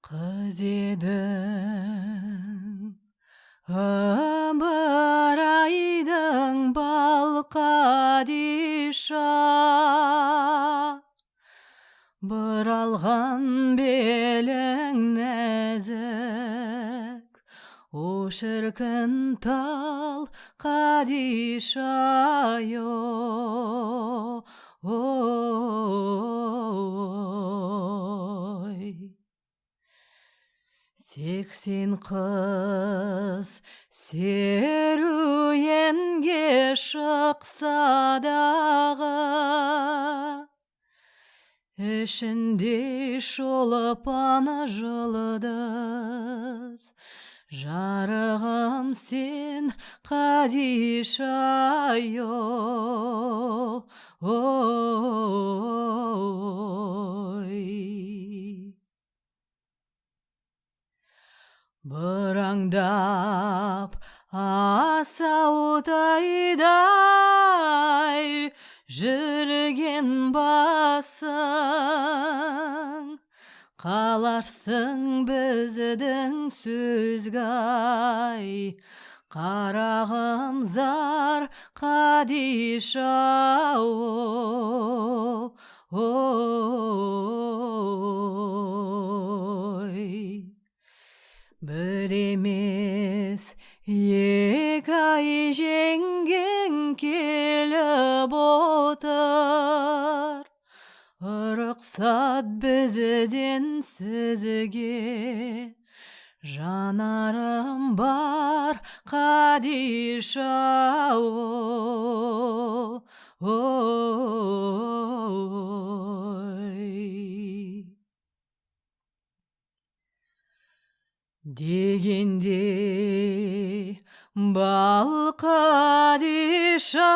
Қыз едің ымырайдың балқадиша, бұралған белің нәзік, о шіркін тал қадиша-ай-о, ой. Сексен қыз серуенге шықса дағы, ішінде шолпан жұлдыз, жарығым сен қадиша-ай-о, ой. Бұраңдап асаутайдай жүрген басың, қаларсың біздің сөзге-ай, қарағым зар қадиша-ай-о, ой. Бір емес екі ай жеңген келіп отыр, рұқсат бізден сізге, жанарым бар қадиша-ай-о, ой. Дегенде балқадиша,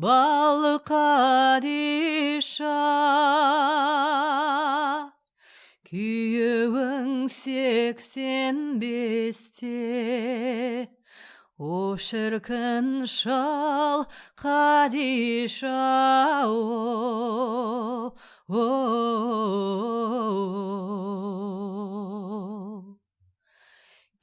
балқадиша, күйеуің 85-те, о шіркін шал қадиша-ай-о,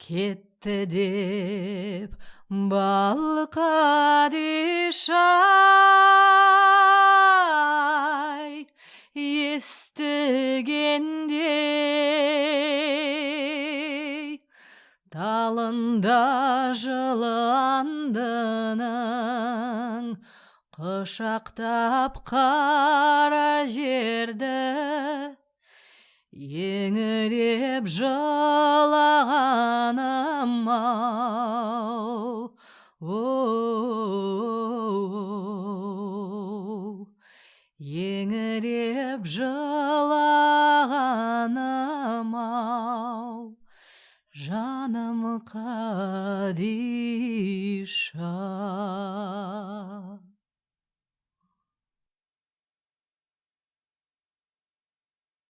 кетті деп балқадиша-ай, естігенде талында жылы андының, құшақтап қара жерді, еңіреп жылағаным-ау, еңіреп жылағаным-ау, жаным қадиша.